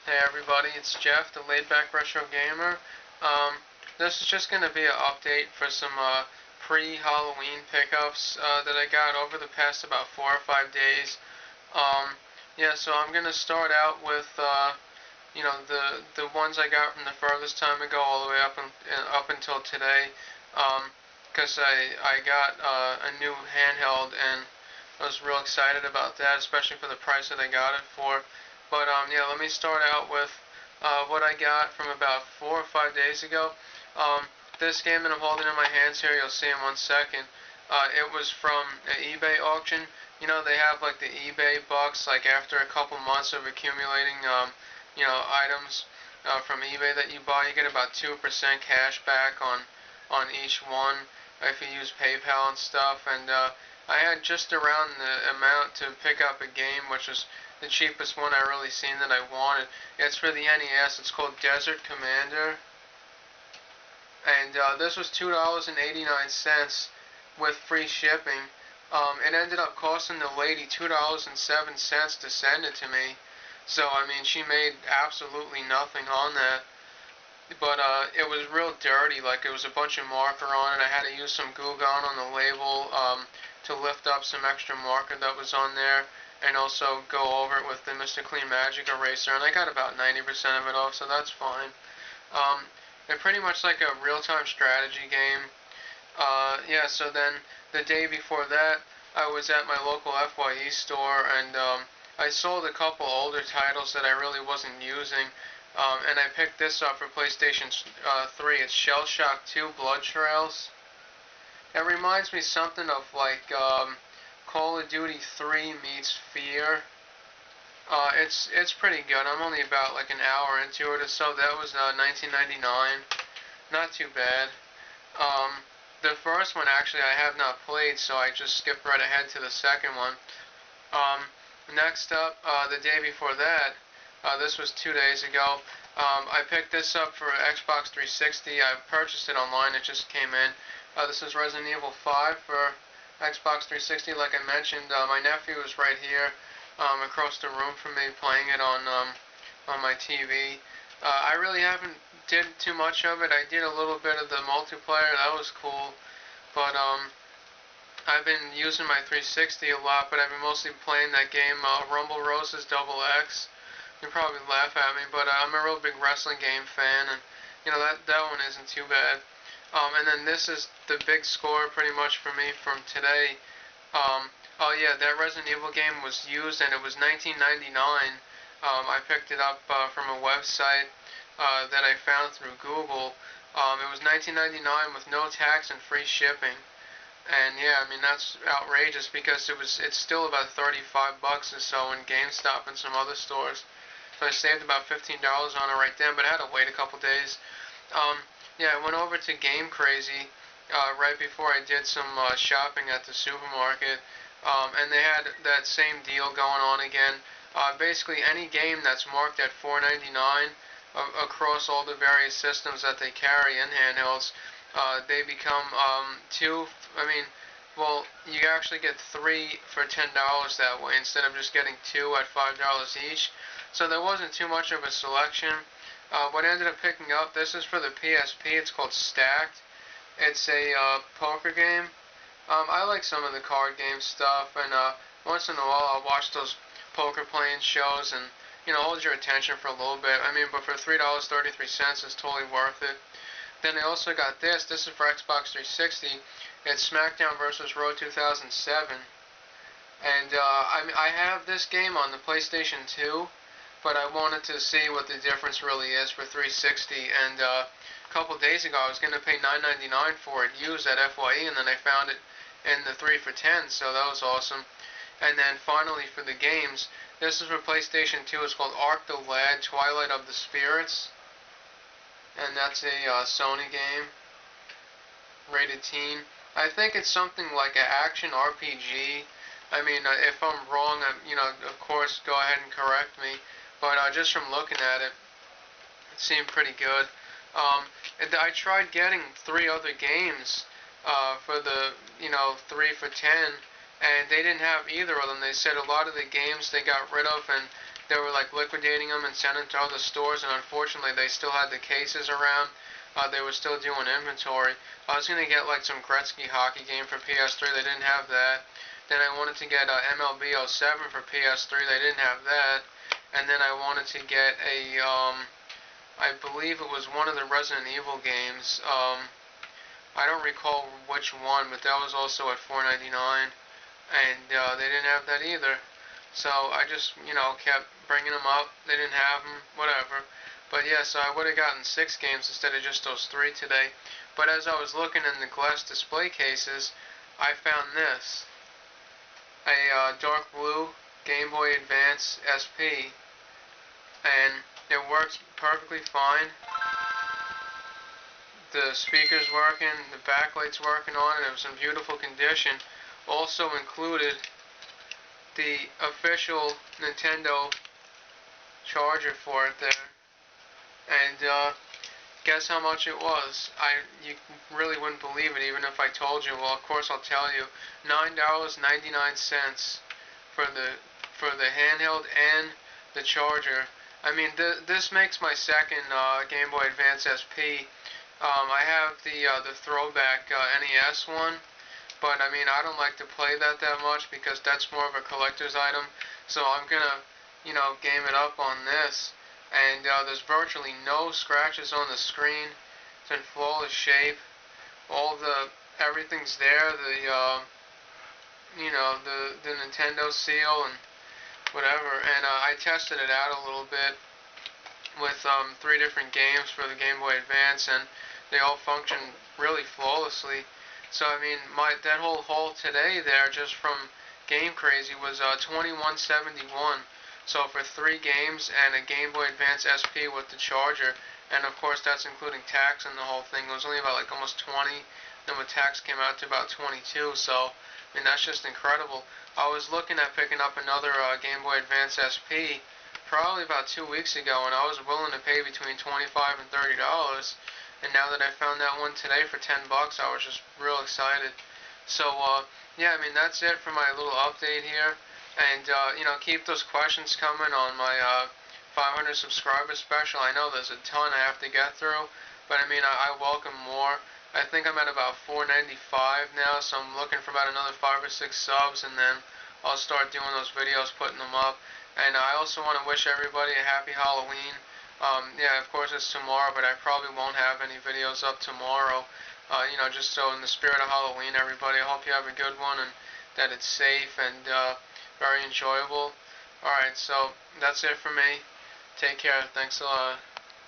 Hey everybody, it's Jeff, the Laid Back Retro Gamer. Um, this is just going to be an update for some pre-Halloween pickups that I got over the past about 4 or 5 days. Um, yeah, so I'm going to start out with the ones I got from the furthest time ago all the way up until today. Because I got a new handheld and I was real excited about that, especially for the price that I got it for. But yeah, let me start out with what I got from about 4 or 5 days ago. This game that I'm holding in my hands here, you'll see in 1 second. It was from an eBay auction. You know, they have like the eBay bucks, like after a couple months of accumulating, items from eBay that you buy, you get about 2% cash back on each one if you use PayPal and stuff. And I had just around the amount to pick up a game, which was the cheapest one I really seen that I wanted. It's for the NES. It's called Desert Commander, and this was $2.89 with free shipping. It ended up costing the lady $2.07 to send it to me. So I mean, she made absolutely nothing on that. But it was real dirty. Like it was a bunch of marker on it. I had to use some glue gun on the label to lift up some extra marker that was on there, and also go over it with the Mr. Clean Magic eraser. And I got about 90% of it off, so that's fine. Um, they're pretty much like a real-time strategy game. Yeah, so then the day before that, I was at my local FYE store and I sold a couple older titles that I really wasn't using. And I picked this up for PlayStation 3. It's Shell Shock 2 Blood Trails. It reminds me something of like Call of Duty 3 meets Fear. It's pretty good. I'm only about like an hour into it or so. That was 1999. Not too bad. Um, the first one actually I have not played, so I just skipped right ahead to the second one. Um, Next up, the day before that, this was 2 days ago. I picked this up for Xbox 360. I purchased it online. It just came in. This is Resident Evil 5 for Xbox 360. Like I mentioned, my nephew was right here, across the room from me, playing it on my TV. I really haven't did too much of it. I did a little bit of the multiplayer. That was cool, but I've been using my 360 a lot, but I've been mostly playing that game, Rumble Roses Double X. You probably laugh at me, but I'm a real big wrestling game fan, and that one isn't too bad. And then this is the big score pretty much for me from today. Oh yeah, that Resident Evil game was used, and it was 1999. I picked it up from a website that I found through Google. It was 1999 with no tax and free shipping. And yeah, I mean that's outrageous because it's still about 35 bucks or so in GameStop and some other stores. So I saved about $15 on it right then, but I had to wait a couple days. Um, yeah, I went over to Game Crazy right before I did some shopping at the supermarket, and they had that same deal going on again. Basically, any game that's marked at $4.99 across all the various systems that they carry in handhelds, they become two. I mean, well, you actually get three for $10 that way instead of just getting two at $5 each. So there wasn't too much of a selection. What I ended up picking up, this is for the PSP. It's called Stacked. It's a poker game. I like some of the card game stuff, and once in a while I'll watch those poker playing shows and hold your attention for a little bit. I mean, but for $3.33, it's totally worth it. Then I also got this. This is for Xbox 360. It's SmackDown vs. Raw 2007, and I have this game on the PlayStation 2, but I wanted to see what the difference really is for 360. And a couple days ago, I was going to pay $9.99 for it used at FYE, and then I found it in the 3 for 10, so that was awesome. And then finally for the games, this is for PlayStation 2. It's called Arc the Lad Twilight of the Spirits, and that's a Sony game, rated teen. I think it's something like an action RPG. I mean, if I'm wrong, of course, go ahead and correct me. But just from looking at it, it seemed pretty good. And I tried getting three other games for the 3 for 10, and they didn't have either of them. They said a lot of the games they got rid of, and they were like liquidating them and sending to other stores, and unfortunately they still had the cases around. They were still doing inventory. I was gonna get like some Gretzky hockey game for PS3. They didn't have that. Then I wanted to get MLB 07 for PS3. They didn't have that. And then I wanted to get a I believe it was one of the Resident Evil games. I don't recall which one, but that was also at $4.99, and they didn't have that either. So I just, kept bringing them up. They didn't have them, whatever. But yeah, so I would have gotten 6 games instead of just those 3 today. But as I was looking in the glass display cases, I found this. A dark blue Game Boy Advance SP, and it works perfectly fine. The speaker's working, the backlight's working on it. It was in beautiful condition. Also included the official Nintendo charger for it there. And guess how much it was? You really wouldn't believe it even if I told you. Well, of course I'll tell you. $9.99 for the handheld and the charger. I mean, this makes my second Game Boy Advance SP. I have the throwback NES one, but I mean I don't like to play that much because that's more of a collector's item. So I'm gonna, game it up on this, and there's virtually no scratches on the screen. It's in flawless shape. Everything's there. The Nintendo seal and whatever. And I tested it out a little bit with 3 different games for the Game Boy Advance, and they all function really flawlessly. So I mean, that whole haul today there, just from Game Crazy, was $21.71. So for 3 games and a Game Boy Advance SP with the charger, and of course that's including tax and the whole thing, it was only about like almost 20. Then with tax came out to about 22. So I mean, that's just incredible. I was looking at picking up another Game Boy Advance SP probably about 2 weeks ago, and I was willing to pay between $25 and $30. And now that I found that one today for $10, I was just real excited. So yeah, I mean that's it for my little update here. And keep those questions coming on my 500 subscriber special. I know there's a ton I have to get through, but I mean I welcome more. I think I'm at about 495 now, so I'm looking for about another 5 or 6 subs, and then I'll start doing those videos, putting them up. And I also want to wish everybody a happy Halloween. Yeah, of course it's tomorrow, but I probably won't have any videos up tomorrow. Just so in the spirit of Halloween, everybody, I hope you have a good one and that it's safe and very enjoyable. Alright, so that's it for me. Take care. Thanks a lot.